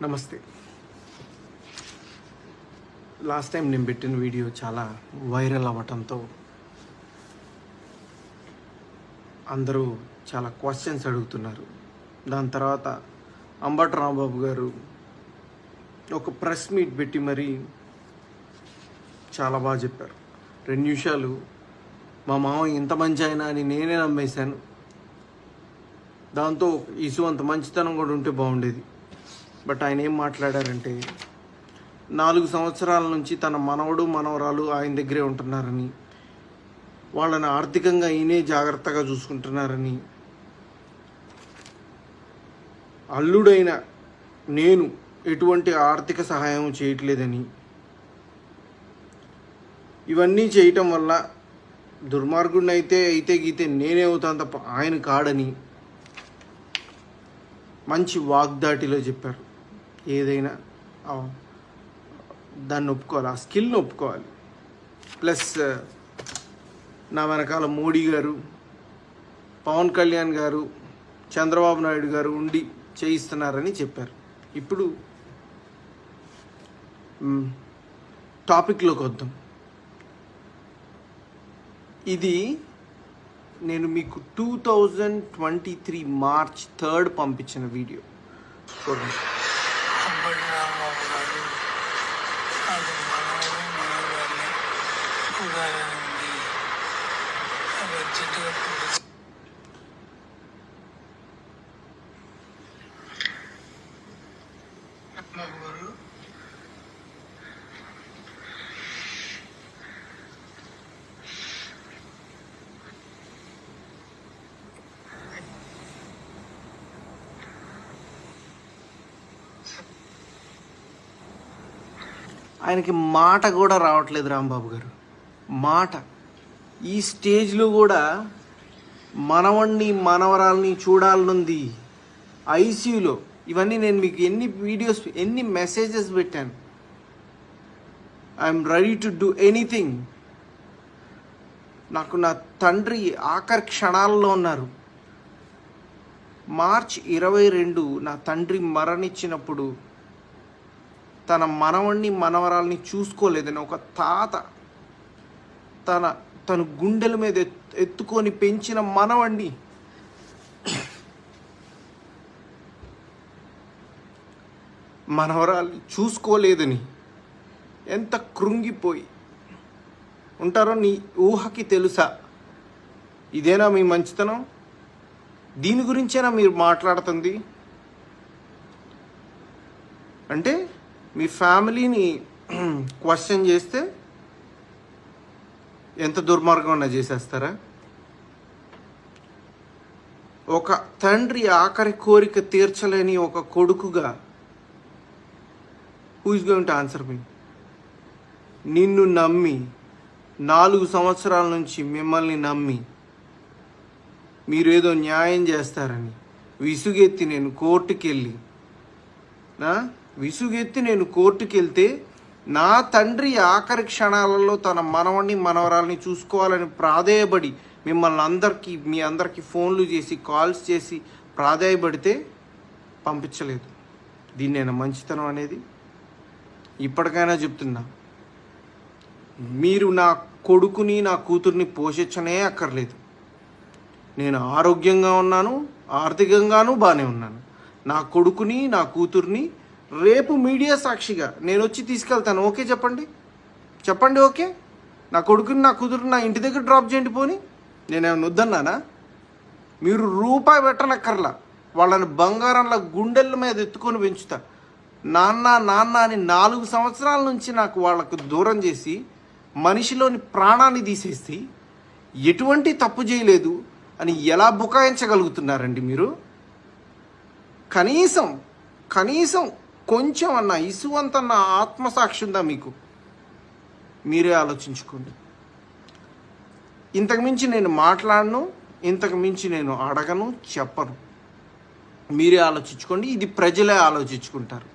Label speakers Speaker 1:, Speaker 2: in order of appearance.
Speaker 1: నమస్తే. Last time నేను పెట్టిన వీడియో చాలా వైరల్ అవ్వటంతో అందరూ చాలా క్వశ్చన్స్ అడుగుతున్నారు. దాని తర్వాత అంబటి రాంబాబు గారు ఒక ప్రెస్ మీట్ పెట్టి మరీ చాలా బాగా చెప్పారు. 2 నిమిషాలు మా మామ ఇంత మంచి ఆయన అని నేనే నమ్మేశాను. దాంతో ఇసు అంత మంచితనం కూడా ఉంటే బాగుండేది. బట్ ఆయన ఏం మాట్లాడారంటే 4 సంవత్సరాల నుంచి తన మనవడు మనవరాలు ఆయన దగ్గరే ఉంటున్నారని, వాళ్ళని ఆర్థికంగా ఈయనే జాగ్రత్తగా చూసుకుంటున్నారని, అల్లుడైన నేను ఎటువంటి ఆర్థిక సహాయం చేయట్లేదని, ఇవన్నీ చేయటం వల్ల దుర్మార్గుడిని అయితే గీతే నేనే అవుతాను తప్ప ఆయన కాడని మంచి వాగ్దాటిలో చెప్పారు. ఏదైనా దాన్ని ఒప్పుకోవాలి, ఆ స్కిల్ని ఒప్పుకోవాలి. ప్లస్ నా వెనకాల మోడీ గారు, పవన్ కళ్యాణ్ గారు, చంద్రబాబు నాయుడు గారు ఉండి చేయిస్తున్నారని చెప్పారు. ఇప్పుడు టాపిక్లోకి వద్దాం. ఇది నేను మీకు 2023 మార్చ్ 3 పంపించిన వీడియో చూడండి. ఆయనకి మాట కూడా రావట్లేదు రాంబాబు గారు, మాట. ఈ స్టేజ్లో కూడా మనవణ్ణి మనవరాల్ని చూడాలనుంది ఐసీయూలో. ఇవన్నీ నేను మీకు ఎన్ని వీడియోస్, ఎన్ని మెసేజెస్ పెట్టాను. I'm ready to do anything. నాకు నా తండ్రి ఆఖరి క్షణాల్లో ఉన్నారు. మార్చ్ 22 నా తండ్రి మరణించినప్పుడు తన మనవణ్ణి మనవరాల్ని చూసుకోలేదని ఒక తాత తన గుండెల మీద ఎత్తుకొని పెంచిన మనవణ్ణి మనవరాల్ని చూసుకోలేదని ఎంత కృంగిపోయి ఉంటారో నీ ఊహకి తెలుసా? ఇదేనా మీ మంచితనం? దీని గురించేనా మీరు మాట్లాడుతుంది? అంటే మీ ఫ్యామిలీని క్వశ్చన్ చేస్తే ఎంత దుర్మార్గం చేసేస్తారా? ఒక తండ్రి ఆఖరి కోరిక తీర్చలేని ఒక కొడుకుగా who is going to answer me? నిన్ను నమ్మి 4 సంవత్సరాల నుంచి మిమ్మల్ని నమ్మి మీరేదో న్యాయం చేస్తారని విసుగెత్తి నేను కోర్టుకి వెళ్తే నా తండ్రి ఆఖరి క్షణాలలో తన మనవణ్ణి మనవరాల్ని చూసుకోవాలని ప్రాధేయపడి మీ అందరికీ ఫోన్లు చేసి కాల్స్ చేసి ప్రాధేయపడితే పంపించలేదు. దీన్నేనా మంచితనం అనేది? ఇప్పటికైనా చెప్తున్నా, మీరు నా కొడుకుని నా కూతుర్ని పోషించనే అక్కర్లేదు. నేను ఆరోగ్యంగా ఉన్నాను, ఆర్థికంగానూ బాగానే ఉన్నాను. నా కొడుకుని నా కూతుర్ని రేపు మీడియా సాక్షిగా నేను వచ్చి తీసుకెళ్తాను. ఓకే చెప్పండి. ఓకే, నా కొడుకుని నా కూతురుని నా ఇంటి దగ్గర డ్రాప్ చేయండి. పోని నేనేమైనా వద్దన్నానా? మీరు రూపాయి పెట్టనక్కర్లా. వాళ్ళని బంగారంలో గుండెల మీద ఎత్తుకొని పెంచుతా. నాన్న అని 4 సంవత్సరాల నుంచి నాకు వాళ్ళకు దూరం చేసి మనిషిలోని ప్రాణాన్ని తీసేసి ఎటువంటి తప్పు చేయలేదు అని ఎలా బుకాయించగలుగుతున్నారండి మీరు? కనీసం కొంచెం అన్న ఇసువంతన్న ఆత్మసాక్షి ఉందా మీకు? మీరే ఆలోచించుకోండి. ఇంతకుమించి నేను మాట్లాడను, ఇంతకుమించి నేను అడగను, చెప్పను. మీరే ఆలోచించుకోండి. ఇది ప్రజలే ఆలోచించుకుంటారు.